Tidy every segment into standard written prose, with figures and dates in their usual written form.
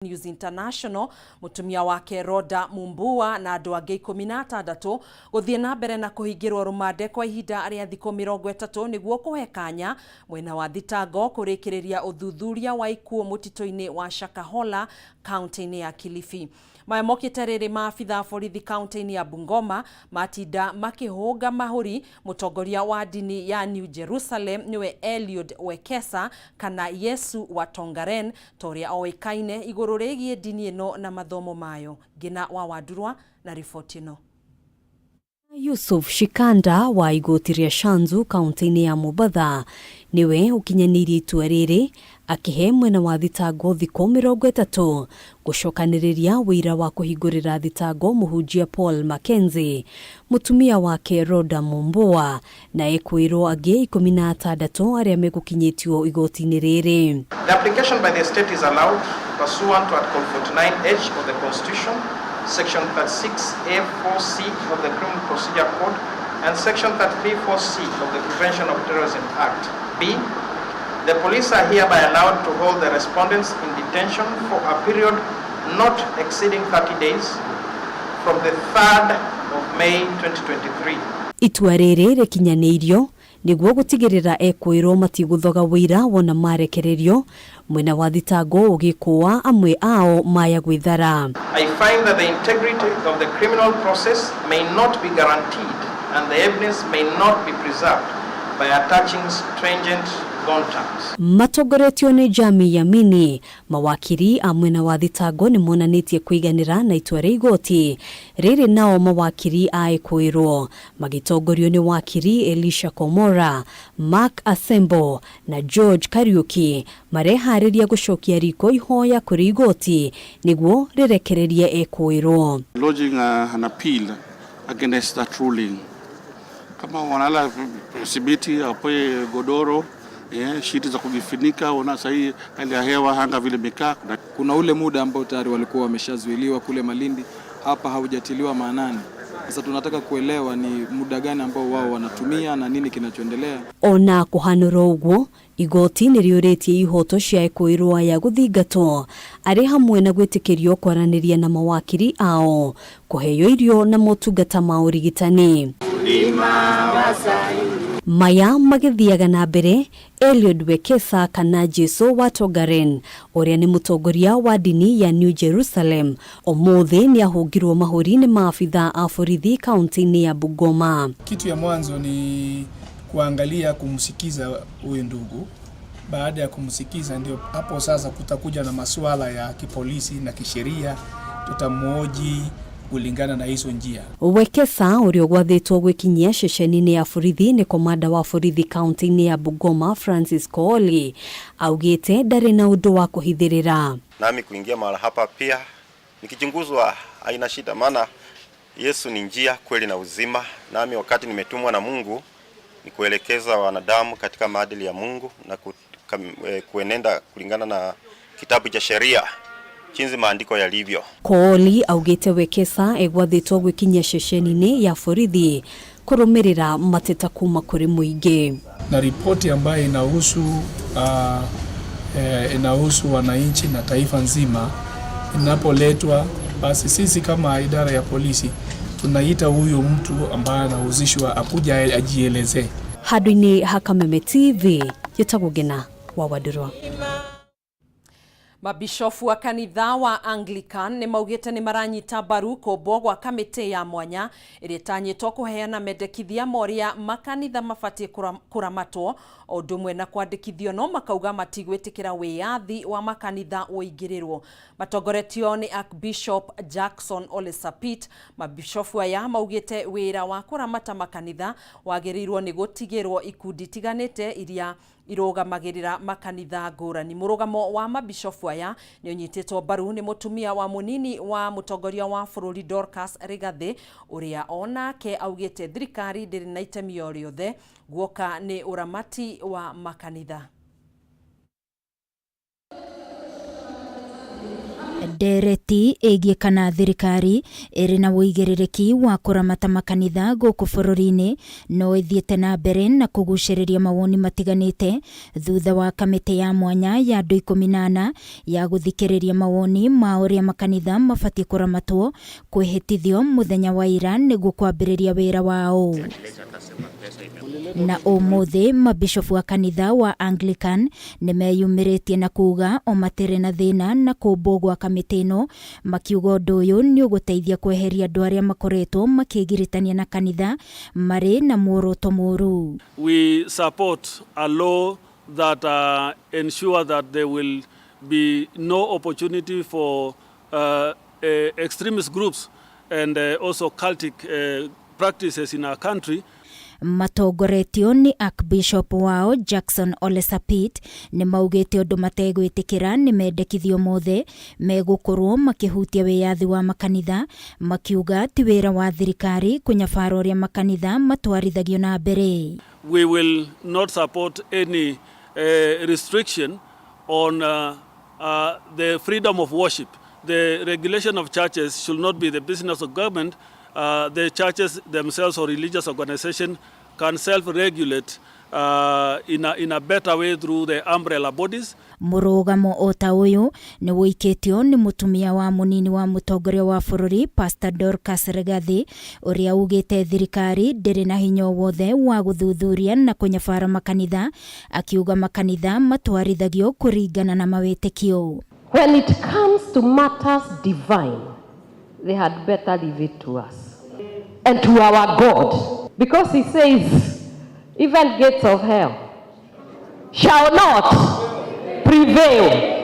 News International mutumia wake Roda Mumbua na andu angi 16 guthie na mbere na kuhingirwo rumande kwa ihinda ria thikũ 30 niguo kuhe kanya mwena wa thitango kurikiriria uthuthuria wa ikuũ mutito-ini wa Shakahola kaunti-ini ya Kilifi. Mokite riri maabitha borithi kaunti-ini ya Bungoma matinda makihũnga mahuri mutongoria wa dini ya New Jerusalem niwe Eliud Wekesa kana Yesu wa Tongaren toria oikaine iguru rigie dini ino na mathomo mayo. Gina wa Wadurwa na ripoti ino. Yusuf Shikanda wa igoti ria Shanzu kaunti-ini ya Mombasa niwe ukinyanirie itua riri akihe mwena wa thitango thikũ 30 gucokaniriria wira wa kuhingurira thitango muhunjia Paul Mackenzie mutumia wake Roda Mumbua na ekwirwo angi 16 aria megukinyitio igoti-ini riri. The application by the state is allowed pursuant to Article 49H of the Constitution, Section 36A4C of the Criminal Procedure Code, and Section 33(4)C of the Prevention of Terrorism Act. B. The police are hereby allowed to hold the respondents in detention for a period not exceeding 30 days from the 3rd of May 2023. Itua riri rikinyanirio niguo gutigirira ekwirwo matiguthoga wira wona marekererio mwena wa thitango ugikuwa amwe ao maya gwithara. I find that the integrity of the criminal process may not be guaranteed and the evidence may not be preserved by attaching stringent bond terms. Matongoretio ni jamii ya mini mawakiri a mwena wa thitango ni monanitie kwiganira na itua ria igoti riri nao mawakiri a ekwirwo magitongorio ni wakiri Elisha Komora, Mark Asembo na George Kariuki marehariria gucokia riko ihoya kuri igoti niguo rirekereria ekwirwo. Lodging an appeal against that ruling. Kama wanala sibiti apoe godoro shiti za kujifunika, ona sahi hali ya hewa hanga vile mekaa. Kuna ule muda ambao tayari walikuwa wameshazuiliwa kule Malindi, hapa haujatiliwa maanani. Sasa tunataka kuelewa ni muda gani ambao wao wanatumia na nini kinachoendelea. Ona kuhanura uguo igoti niriuretie ihoto cia ekwirwo ya guthingatwo ari hamwe na gwitikirio kwaraniria na mawakiri ao kuheyo irio na motungata ma urigitani. Maya magithiaga na mbere Eliud Wekesa kana Yesu wa Tongaren uria ni mutongoria wa dini ya New Jerusalem omuthi ni ahungirwo mahuri ni maabitha a borithi kaunti-ini ya Bungoma. Kitu ya mwanzo ni kuangalia kumsikiza huyu ndugu. Baada ya kumsikiza ndio hapo sasa kutakuja na masuala ya kipolisi na kisheria, tutamhoji kulingana na hizo njia. Wekesa urio gwathitwo gwikinyia ceceni-ini ya borithi ni komanda wa borithi kaunti-ini ya Bungoma Francis Kooli augite ndari na undu wa kuhithirira. Nami kuingia mara hapa pia nikichunguzwa haina shida, maana Yesu ni njia, kweli na uzima. Nami wakati nimetumwa na Mungu ni kuelekeza wanadamu katika maadili ya Mungu na kuenenda kulingana na kitabu cha sheria chinzi maandiko yalivyo. Kooli augite Wekesa egwathitwo gwikinyia ceceni-ini ya borithi kurumirira mateta kuma kuri muingi. Na ripoti ambayo inahusu wananchi na taifa nzima inapoletwa, basi sisi kama idara ya polisi tunaita huyu mtu ambaye anahusishwa akuja ajieleze. Hadwini Kameme TV yetagugena wa Wadurwa. Mabishofu wa kanitha wa Anglican ni maugite ni maranyita mbaru kumbo gwa kamiti ya mwanya iria tanyitwo kuheana mendekithia moria makanitha mabatie kuramatwo odumwe na kwandikithio no makauga matigwitikira wiyathi wa makanitha uingirirwo. Matongoretio ni Archbishop Jackson Ole Sapit. Mabishofu aya maugite wira wa kuramata makanitha wagirirwo ni gutigirwo ikundi tiganite iria irogamagirira makanitha ngurani. Murugamo wa mabishofu aya ni unyititwo mbaru ni mutumia wa munini wa mutongoria wa bururi Dorcas Rigathi uria onake augite thirikari ndiri na itemi o riothe guoka ni uramati wa makanitha. ndereti ĩgiĩ kana thirikari ĩrĩ na wĩigĩrĩrĩki wa kũramata makanitha gũkũ bũrũri-inĩ no ĩthiĩte na mbere na kũgucĩrĩria mawoni matiganĩte thutha wa kamĩtĩ ya mwanya ya andũ 18 ya gũthikĩrĩria mawoni ma ũrĩa makanitha mabatiĩ kũramatwo kwĩhĩtithio mũthenya wa ira nĩguo kwambĩrĩria wĩra wao. Na ũmũthĩ mabishofu wa kanitha wa Anglican nĩmeyumĩrĩtie na kuga o matirĩ na thĩna na kũmbwo gwa kamĩtĩ ĩno, makiuga ũndũ ũyũ nĩ ũgũteithia kweheria andũ arĩa makoretwo makĩgiritania na kanitha marĩ na muoroto mũũru. We support a law that ensure that there will be no opportunity for extremist groups and also cultic practices in our country. Matongoretio ni Archbishop wao Jackson Ole Sapit nĩ maugĩte ũndũ mategwĩtĩkĩra nĩ mendekithio mothe megũkorwo makĩhutia wĩyathi wa makanitha, makiuga ti wĩra wa thirikari kũnyabara ũrĩa makanitha matwarithagio na mbere. We will not support any restriction on the freedom of worship. The regulation of churches should not be the business of government. The churches themselves or religious organization can self-regulate in a better way through the umbrella bodies. Mũrũgamo o ta ũyũ nĩ wĩkĩtio nĩ mũtumia wa mũnini wa mũtongoria wa bũrũri Pastor Dorcas Regathi ũrĩa ugĩte thirikari ndĩrĩ na hinya wothe wa gũthuthuria na kũnyabara makanitha, akiuga makanitha matwarithagio kũringana na mawĩtĩkio. When it comes to matters divine, they had better leave it to us and to our God, because he says even gates of hell shall not prevail.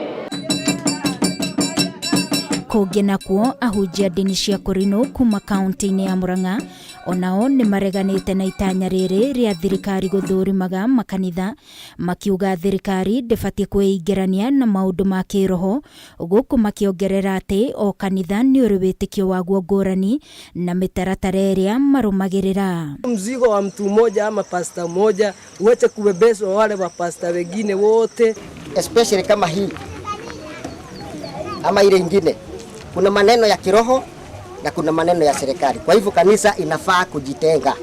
Kũngĩ nakuo ahunjia ndini cia kũrinũ kuma kaunti-inĩ ya Murang'a onao nĩ mareganĩte na itanya rĩrĩ rĩa thirikari gũthũrimaga makanitha, makiuga thirikari ndĩbatiĩ kwĩingĩrania na maũndũ ma kĩroho, gũkũ makiongerera atĩ o kanitha nĩ ũrĩ wĩtĩkio waguo ngũrani na mĩtaratara ĩrĩa marũmagĩrĩra. Mzigo wa mtu mmoja ama pasta mmoja uache kubebeshwa wale wa pasta wengine wote, especially kama hii ama ile ingine. Kuna maneno ya kiroho na kuna maneno ya serikali. Kwa hivyo kanisa inafaa kujitenga.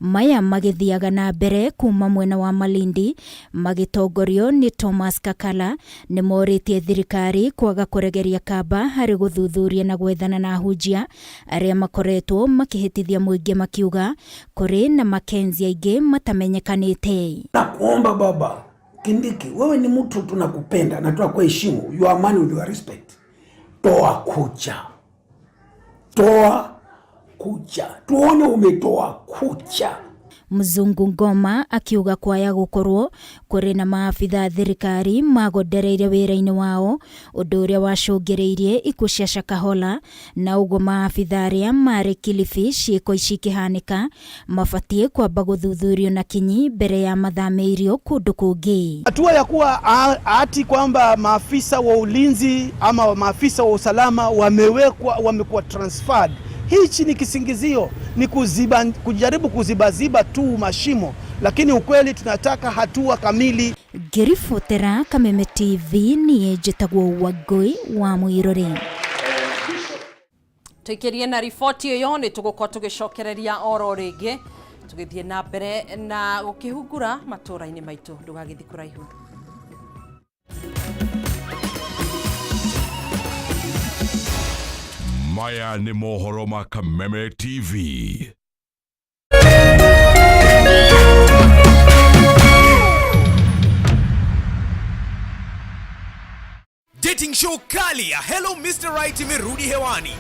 Maya magĩthiaga na mbere kuma mwena wa Malindi, magĩtongorio ni Thomas Kakala, nĩ morĩtie thirikari kwaga kũregeria kamba harĩ gũthuthuria na gwethana na ahunjia arĩa makoretwo makĩhĩtithia mũingĩ, makiuga kũrĩ na makenzi aingĩ matamenyekanĩte. Na kuomba Baba Kindiki, wewe ni mtu tunakupenda na tunakuheshimu, you are man with your respect. Toa kucha, tuone umetoa kucha. Mzungu Ngoma akiuga kwaya gũkorwo kũrĩ na maafitha thirikari magondereire wĩra-inĩ wao, ũndũ ũrĩa wacũngĩrĩirie ikuũ cia Shakahola, na ũguo maafitha arĩa marĩ Kilifi ciĩko ici ikĩhanĩka mabatiĩ kwamba gũthuthurio na kinyi mbere ya mathamĩirio kũndũ kũngĩ. Hatua ya kuwa ati kwamba maafisa wa ulinzi ama maafisa wa usalama wamekuwa transferred, hichi ni kisingizio, ni kujaribu kuziba tu mashimo, lakini ukweli tunataka hatua kamili. Ngĩribotera Kameme TV niĩ njĩtagwo Wangui wa Mũirore. Tuikirie na riboti ĩyo nĩ tũgũkorwo tũgĩcokereria oro rĩngĩ tũgĩthiĩ na mbere na gũkĩhungura matũra-inĩ maitũ, ndũgagĩthiĩ kũraihu. Maya ni mohoro ma Kameme TV. Dating show kali ya Hello Mr. Right imerudi hewani.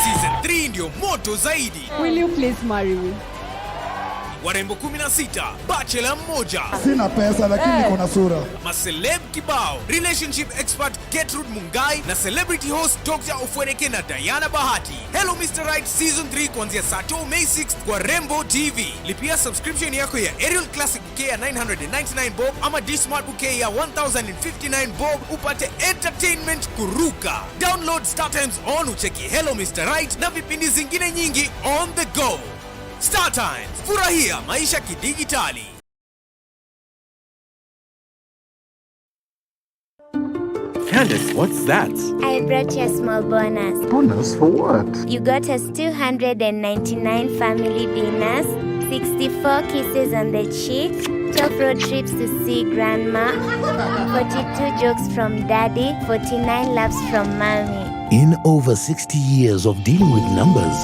Season 3 ndio moto zaidi. Will you please marry me? Warembo 16, bachelor mmoja. Sina pesa lakini niko na sura. Maceleb kibao, relationship expert Gertrude Mungai na celebrity host Dr. Ofweneke na Diana Bahati. Hello Mr. Right Season 3 kuanzia saa 2 May 6 kwa Rembo TV. Lipia subscription yako ya Aerial Classic bouquet ya 999 bob ama D-Smart bouquet ya 1059 bob upate entertainment kuruka. Download Star Times on ucheki Hello Mr. Right na vipindi zingine nyingi on the go. Star Times, furahia maisha kidigitali. Candace, what's that? I brought you a small bonus. Bonus for what? You got us 299 family dinners, 64 kisses on the cheek, 12 road trips to see grandma, 42 jokes from daddy, 49 laughs from mommy. In over 60 years of dealing with numbers,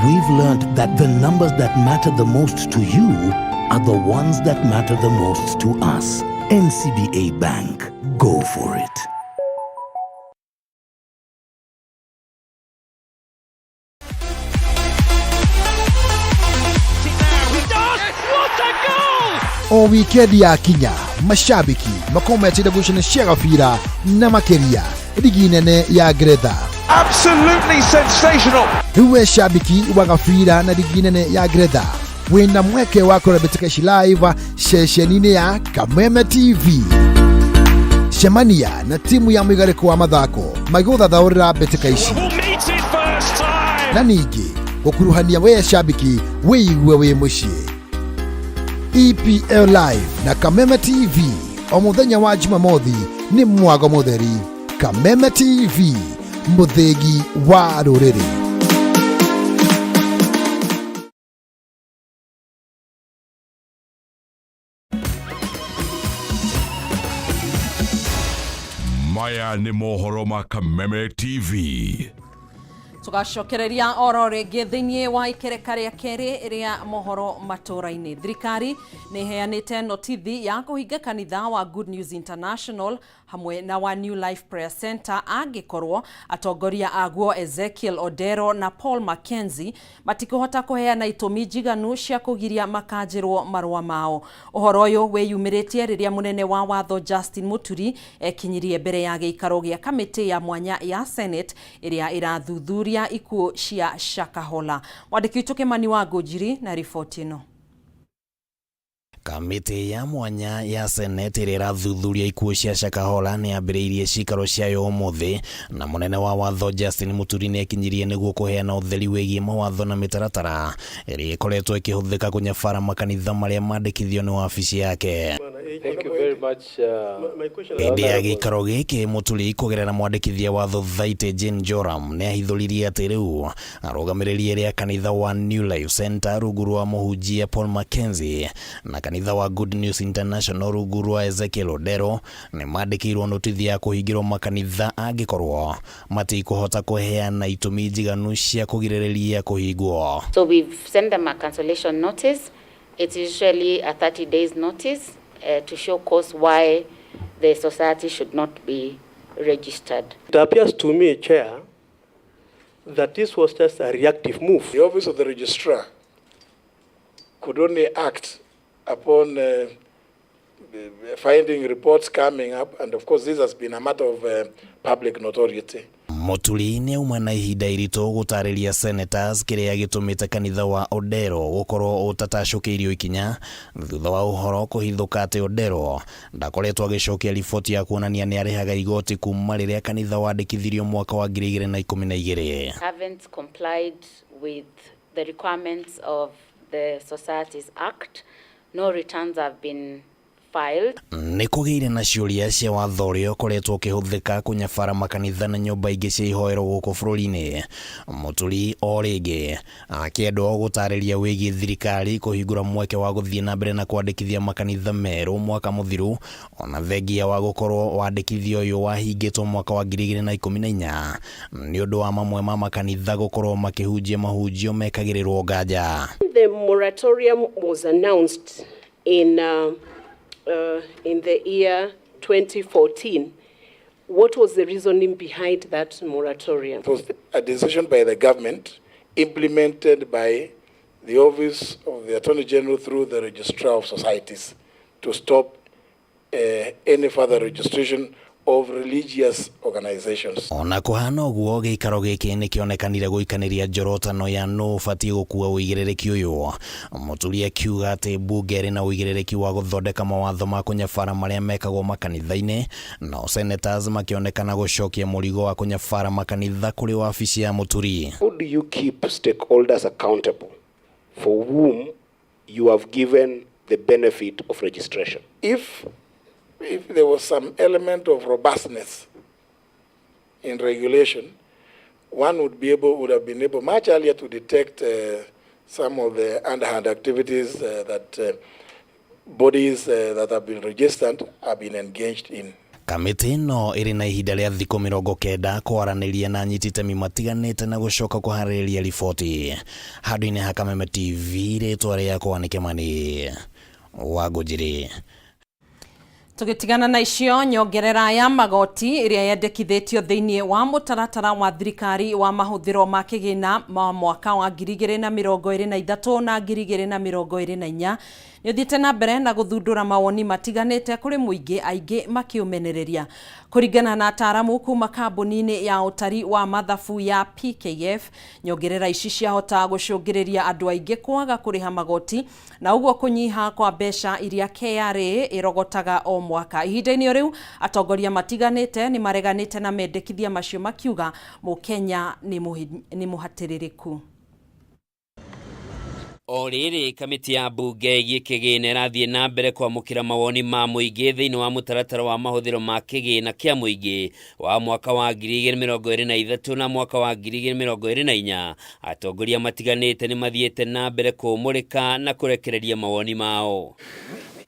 we've learned that the numbers that matter the most to you are the ones that matter the most to us. NCBA Bank. Go for it. O wikendi ya kinya mashabiki makomete gushana gabira na makeria ligi nene ya Ngeretha. Absolutely sensational. Iwe shabiki wa gabira na ligi nene ya Ngeretha, wina mweke wako rabetika live sheshenine ya Kameme TV. Shemania na timu ya mwigariko wa mathako magotha thaurira betika ici na ningi gukuruhania we shabiki wiigue wi mucii. EPL Live na Kameme TV o muthenya wa Jumamothi ni mwago mutheri. Kameme TV, muthegi wa ruriri. Maya ni mohoro ma Kameme TV. Tugacokereria oro ringi thiini wa ikereka ria keri ria mohoro Matuuraini. Thirikari ni heanite notithi ya kuhinga kanitha wa Good News International hamwe na wa New Life Prayer Center angikorwo atongoria aguo Ezekiel Odero na Paul Mackenzie matikuhota kuheana itumi njiganu cia kugiria makanjirwo marua mao. Uhoro uyu wiyumiritie riria munene wa watho Justin Muturi ekinyirie mbere ya giikaro gia kamiti ya mwanya ya Senate iria irathuthuria ikuo cia Shakahola. Mwandiki witu Kimani wa Ngũnjiri na riboti ino. Kamiti ya mwanya ya Senate iria irathuthuria ikuo cia Shakahola ni ambiriirie cikaro ciayo umuthi, na munene wa watho Justin Muturi ni ekinyirie niguo kuheana utheri wigie mawatho na mitaratara iria ikoretwo ikihuthika kunyabara makanitha maria mandikithio ni wabici yake. Thank you very much. My question is Indi ya gikaro giki Muturi kugerera mwandikithia watho Thaite Jane Joram ni ahithuririe ati riu arugamiririe ria kanitha wa New Life Center ruguru wa muhunjia Paul Mackenzie na kanitha wa Good News International ruguru wa Ezekiel Odero ni mandikirwo notithi ya kuhingirwo makanitha angikorwo matikuhota kuheana itumi njiganu cia kugiririria kuhingwo. So we've sent them a cancellation notice. It's usually a 30 days notice to show cause why the society should not be registered. It appears to me, Chair, that this was just a reactive move. The office of the registrar could only act upon finding reports coming up, and of course this has been a matter of public notoriety. Muturi ni umwe na ihinda irito gutariria senators kiria gitumite kanitha wa Odero gukorwo utatacukiirio ikinya thutha wa uhoro kuhithuka ati Odero ndakoretwo agicokia riboti ya kuonania ni arihaga igoti kuma riria kanitha wandikithirio mwaka wa 2012. Haven't complied with the requirements of the Societies Act. No returns have been filed. Ni kugiire na ciuria cia watho uria ukoretwo ukihuthika kunyabara makanitha na nyumba ingi cia ihoero guku bururi-ini. Muturi o ringi akiendwo gutariria wigie thirikari kuhingura mweke wa guthie na mbere na kwandikithia makanitha meru mwaka muthiru, ona thengia wa gukorwo wandikithio uyu wahingitwo mwaka wa 2014 ni undu wa mamwe ma makanitha gukorwo makihunjia mahunjio mekagirirwo nganja. The moratorium was announced in the year 2014. What was the reasoning behind that moratorium? It was a decision by the government implemented by the Office of the Attorney General through the Registrar of Societies to stop any further registration of religious organizations. Ona kuhana uguo giikaro giki ni kionekanire guikaniria njorotano ya no fatie gukua uigirereki uyu. Muturi akiuga ati bunge ri na uigirereki wa guthondeka mawatho ma kunyabara maria mekagwo makanitha-ini, na senators makionekana gucokia murigo wa kunyabara makanitha kuri wabici ya Muturi. How do you keep stakeholders accountable for whom you have given the benefit of registration? If there was some element of robustness in regulation, one would have been able much earlier to detect some of the underhand activities that bodies that have been registered have been engaged in. Kamiti no iri na ihinda rĩa thikũ 90 kwaranĩria na anyiti itemi matiganĩte na gũcoka kũharĩrĩria riboti. Handũ-inĩ ha Kameme TV, rĩtwa rĩakwa nĩ Kĩmani wa Ngũnjiri. Tugitigana na icio, nyongerera ya magoti iria yendekithĩtio thĩinĩ wa mũtaratara wa thirikari wa mahũthĩro ma kĩgĩna ma mwaka wa 2023 na 2024 nĩũthiĩte na mbere na gũthundũra mawoni matiganĩte kũrĩ mũingĩ, aingĩ makĩũmenereria. Kũringana na ataaramu kuma kambuni-inĩ ya ũtari wa mathabu ya PKF, nyongerera ici ciahota gũcũngĩrĩria andũ aingĩ kwaga kũrĩha magoti na ũguo kũnyiha kwa mbeca iria KRA ĩrogotaga o mwaka. Ihinda-inĩ rĩu, atongoria matiganĩte nĩ mareganĩte na mendekithia macio makiuga Mũkenya nĩ mũhatĩrĩrĩku. O rĩrĩ, kamĩtĩ ya mbunge ĩgiĩ kĩgĩna ĩrathiĩ na mbere kwamũkĩra mawoni ma mũingĩ thĩinĩ wa mũtaratara wa mahũthĩro ma kĩgĩna kĩa mũingĩ wa mwaka wa 2023 na mwaka wa 2024. Atongoria matiganĩte nĩ mathiĩte na mbere kũmũrĩka na kũrekereria mawoni mao.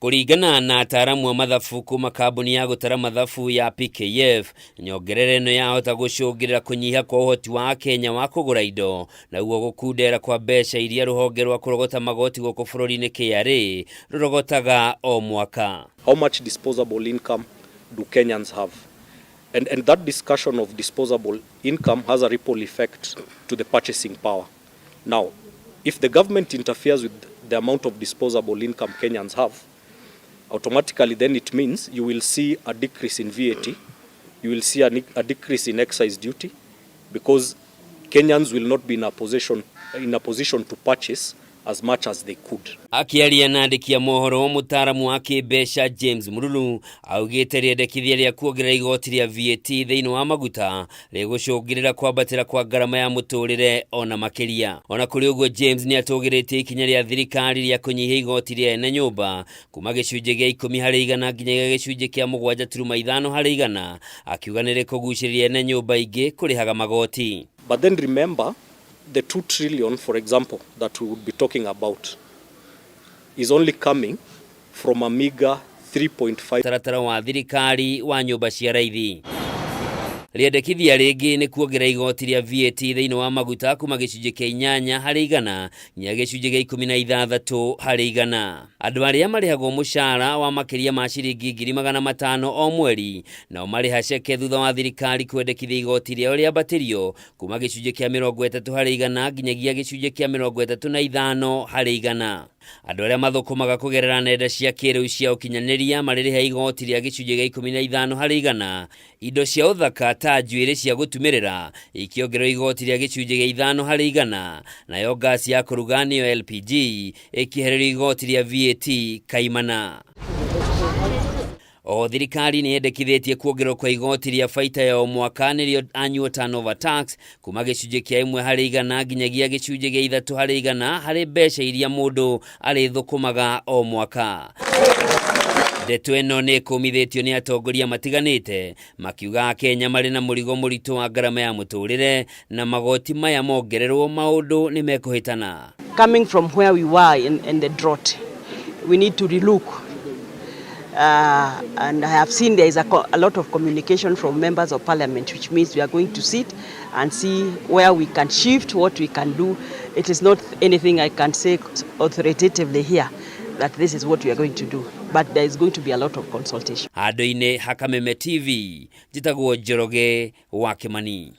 Kũringana na ataaramu a mathabu kuma kambuni ya gũtara mathabu ya PKF, nyongerera ĩno yahota gũcũngĩrĩra kũnyiha kwa ũhoti wa Kenya wa kũgũra indo na ũguo gũkundera kwa mbeca iria rũhonge rwa kũrogota magoti gũkũ bũrũri-inĩ KRA rũrogotaga o mwaka. How much disposable income do Kenyans have? And that discussion of disposable income has a ripple effect to the purchasing power. Now, if the government interferes with the amount of disposable income Kenyans have, automatically then it means you will see a decrease in VAT, you will see a decrease in excise duty, because Kenyans will not be in a position to purchase as much as they could. Akiaria na andĩki a mohoro, mũtaaramu wa kĩmbeca James Murulu augĩte rĩendekithia rĩa kuongerera igoti rĩa VAT thĩinĩ wa maguta rĩgũcũngĩrĩra kwambatĩra kwa ngarama ya mũtũrĩre ona makĩria. Ona kũrĩ ũguo, James nĩ atũgĩrĩtie ikinya rĩa thirikari rĩa kũnyihia igoti rĩa ene nyũmba kuma gĩcunjĩ gĩa 10% nginyagia gĩcunjĩ kĩa 7.5%, akiuga nĩ rĩkũgucĩrĩria ene nyũmba ingĩ kũrĩhaga magoti. But then remember, the 2 trillion, for example, that we would be talking about is only coming from a meager 3.5. Taratara wa thirikari wa nyũmba cia raithi. Rĩendekithia rĩngĩ nĩ kuongerera igoti rĩa VAT thĩinĩ wa maguta kuma gĩcunjĩ kĩa 8% nginya gĩcunjĩ gĩa 16%. Andũ arĩa marĩhagwo mũcara wa makĩria ma ciringi 500,000 o mweri nao marĩha ceke thutha wa thirikari kwendekithia igoti rĩao rĩambatĩrio kuma gĩcunjĩ kĩa 30% nginyagia gĩcunjĩ kĩa 35%. Andũ arĩa mathũkũmaga kũgerera nenda cia kĩrĩu cia ũkinyanĩria marĩrĩha igoti rĩa gĩcunjĩ gĩa 15%. Indo cia ũthaka ta njuĩrĩ cia gũtumĩrĩra ikĩongererwo igoti rĩa gĩcunjĩ gĩa 5%, nayo gasi ya kũruga nĩyo LPG ĩkĩehererio igoti rĩa VAT kaimana. O thirikari nĩ yendekithĩtie kuongererwo kwa igoti rĩa baita ya o mwaka nĩrĩo annual turnover tax kuma gĩcunjĩ kĩa 1% nginyagia gĩcunjĩ gĩa 3% harĩ mbeca iria mũndũ arĩthũkũmaga o mwaka. Ndeto ĩno nĩ ĩkũmithĩtio nĩ atongoria matiganĩte makiuga Kenya marĩ na mũrigo mũritũ wa ngarama ya mũtũrĩre na magoti maya mongererwo maũndũ nĩ mekũhĩtana. Coming from where we were in the drought, we need to relook. And I have seen there is a lot of communication from members of parliament, which means we are going to sit and see where we can shift, what we can do. It is not anything I can say authoritatively here that this is what we are going to do, but there is going to be a lot of consultation. Handũ-inĩ ha Kameme TV, njĩtagwo Njoroge wa Kĩmani.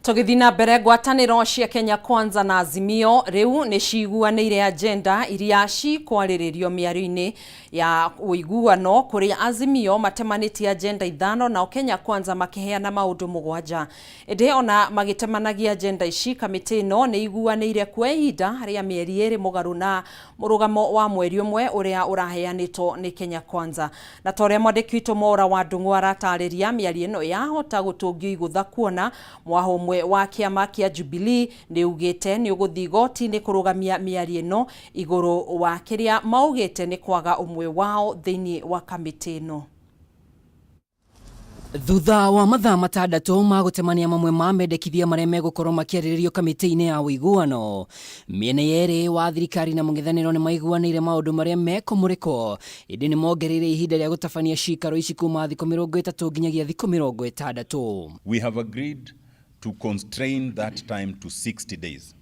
Tũgĩthiĩ na mbere, ngwatanĩro cia Kenya Kwanza na Azimio rĩu nĩ ciiguanĩire agenda iria cikwarĩrĩrio mĩario-inĩ ya ũiguano, kũrĩa Azimio matemanĩtie agenda 5 na Kenya Kwanza makĩheana maũndũ 7. Ĩndĩ ona magĩtemanagia agenda ici, kamĩtĩ ĩno nĩ iguanĩire kwa ihinda harĩa mĩeri 2 mũgarũ na mũrũgamo wa mweri ũmwe ũrĩa ũraheanĩtwo nĩ Kenya Kwanza. Na torĩa mwandĩki witũ Mora wa Ndung'u aratarĩria, mĩario ĩno yahota gũtũngio igũtha kuona mwahũmwe wa kĩama kĩa Jubilee nĩ ugĩte nĩ ũgũthiĩ igoti-inĩ kũrũgamia mĩario ĩno igũrũ wa kĩrĩa maugĩte nĩ kwaga ũmwe wao thĩinĩ wa kamĩtĩ ĩno. Thutha wa mathaa matandatu ma gutemania mamwe ma mendekithia maria megukorwo makiarĩrĩrio kamĩtĩ-inĩ ya ũiguano, mĩena yerĩ wa thirikari na mũng'ethanĩro nĩ maiguanĩire maũndũ marĩa mekũmũrĩkwo, ĩndĩ nĩ mongereire ihinda rĩa gũtabania ciikaro ici kuma thikũ 30 nginyagia thikũ 60. We have agreed to constrain that time to 60 days.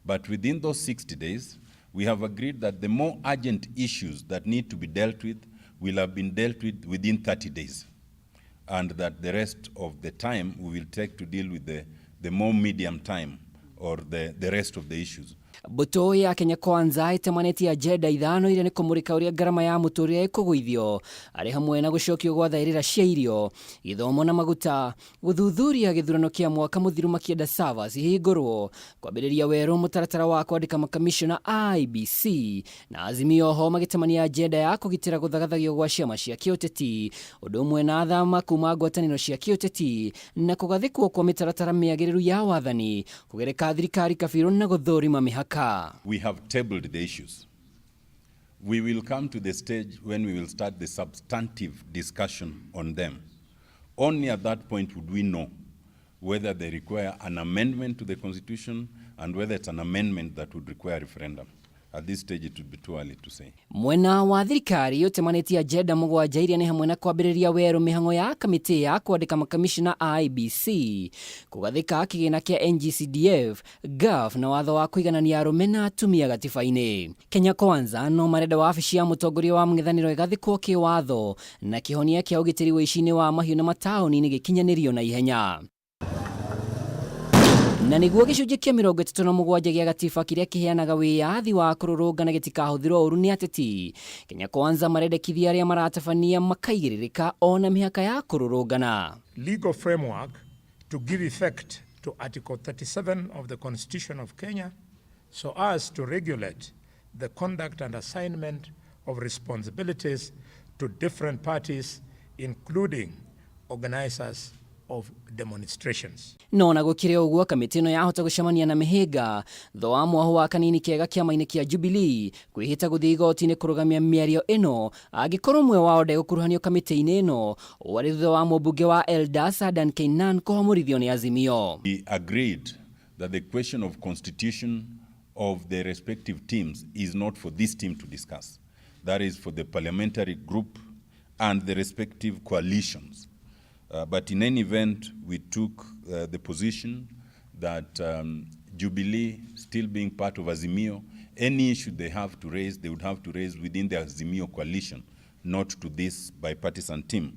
But within those 60 days, we have agreed that the more urgent issues that need to be dealt with will have been dealt with within 30 days. And that the rest of the time we will take to deal with the more medium time or the rest of the issues. Mbũtũ ya Kenya Kwanza ĩtemanĩtie agenda ithano iria nĩ kũmũrĩka ũrĩa ngarama ya mũtũrĩre ĩkũgũithio, arĩ hamwe na gũcokio gwa thaĩrĩra cia irio, gĩthomo na maguta, gũthuthuria gĩthurano kĩa mwaka mũthiru makĩenda servers ihingũrwo, kwambĩrĩria werũ mũtaratara wa kwandĩka makamishona IBC, na Azimio ho magĩtemania agenda ya kũgitĩra gũthagathagio gwa ciama cia kĩũteti, ũndũ ũmwe na athama kuma ngwatanĩro cia kĩũteti, na kũgathĩkwo kwa mĩtaratara mĩagĩrĩru ya wathani, kũgereka thirikari kabirũ na gũthũrima mĩhaka. We have tabled the issues. We will come to the stage when we will start the substantive discussion on them. Only at that point would we know whether they require an amendment to the Constitution and whether it's an amendment that would require referendum. At this stage it would be too early to say. Mwena wa thirikari ũtemanĩtie agenda mũgwanja iria nĩ hamwe na kwambĩrĩria werũ mĩhang'o ya kamĩtĩ ya kwandĩka makamishona IBC, kũgathĩka kĩgĩna kĩa NGCDF, GAF na watho wa kũiganania arũme na atumia gatiba-inĩ. Kenya Kwanza no marenda wabici ya mũtongoria wa mũng'ethanĩro ĩgathĩkwo kĩwatho na kĩhonia kĩa ũgitĩri ũici-inĩ wa mahiũ na mataũni-inĩ gĩkinyanĩrio na ihenya. Na nĩguo gĩcunjĩ kĩa 37 gĩa gatiba kĩrĩa kĩheanaga wĩyathi wa kũrũrũngana gĩtikahũthĩrwo ũru nĩ ateti, Kenya Kwanza marendekithia arĩa maratabania makaigĩrĩrĩka ona mĩhaka ya kũrũrũngana. Legal framework to give effect to Article 37 of the Constitution of Kenya so as to regulate the conduct and assignment of responsibilities to different parties, including organizers of demonstrations. No na gũkĩrĩ ũguo kamĩtĩ ĩno yahota gũcemania na mĩhĩnga thutha wa mwaho wa kanini kĩega kĩama-inĩ kĩa Jubilee kwĩhĩta gũthiĩ igoti-inĩ kũrũgamia mĩario ĩno angĩkorwo ũmwe wao ndegũkuruhanio kamĩtĩ-inĩ ĩno, warĩ thutha wa mũmbunge wa Eldas Adan Keynan kũhamũrithio nĩ Azimio. We agreed that the question of constitution of the respective teams is not for this team to discuss. That is for the parliamentary group and the respective coalitions. But in any event, we took the position that Jubilee, still being part of Azimio, any issue they have to raise, they would have to raise within the Azimio coalition, not to this bipartisan team.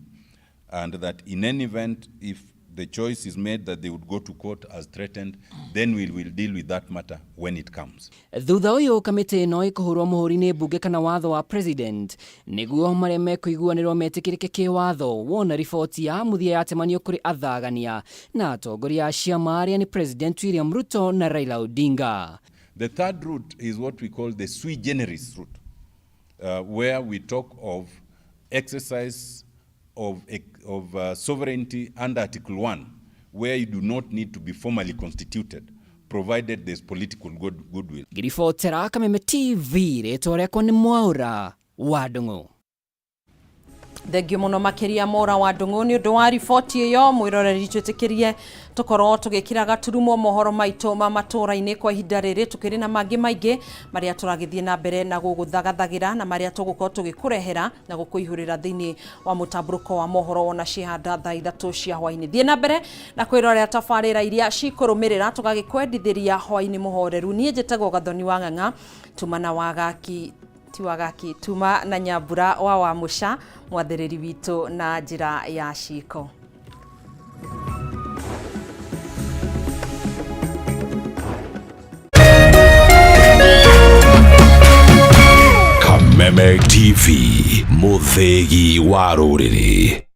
And that in any event, if the choice is made that they would go to court as threatened, then we will deal with that matter when it comes. Thutha ũyũ kamĩtĩ ĩno ĩkũhũrwo mũhũri nĩ mbunge kana watho wa president, nĩguo marĩa mekũiguanĩrwo metĩkĩrĩke kĩwatho wona riboti ya mũthia yatemanio kũrĩ athagania na atongoria a ciama arĩa nĩ President William Ruto na Raila Odinga. The third route is what we call the sui generis route, where we talk of exercise of sovereignty under Article 1, where you do not need to be formally constituted, provided there's political goodwill. Ngiribotera Kameme TV, rĩtwa rĩakwa nĩ Mwaura wa Ndung'u. Thengio mũno makĩria Mwaura wa Ndung'u nĩ ũndũ wa riboti ĩyo. Mwĩroreri twĩtĩkĩrie tũkorwo tũgĩkĩra gaturumo mohoro maitũ ma matũra-inĩ kwa ihinda rĩrĩ, tũkĩrĩ na mangĩ maingĩ marĩa tũragĩthiĩ na mbere na gũgũthagathagĩra na marĩa tũgũkorwo tũgĩkũrehera na gũkũihũrĩra thĩinĩ wa mũtambũrũko wa mohoro wona cihanda thaa 3 cia hwainĩ. Thiĩ na mbere na kwĩrorera tabarĩra iria cikũrũmĩrĩra, tũgagĩkwendithĩria hwainĩ mũhoreru. Niĩ njĩtagwo Gathoni wa Ng'ang'a, tuma na wagaki tiwagaki tuma na Nyambura wa Mũca, mwathĩrĩri witũ na njĩra ya ciko. Kameme TV, mũthĩgi wa rũrĩrĩ.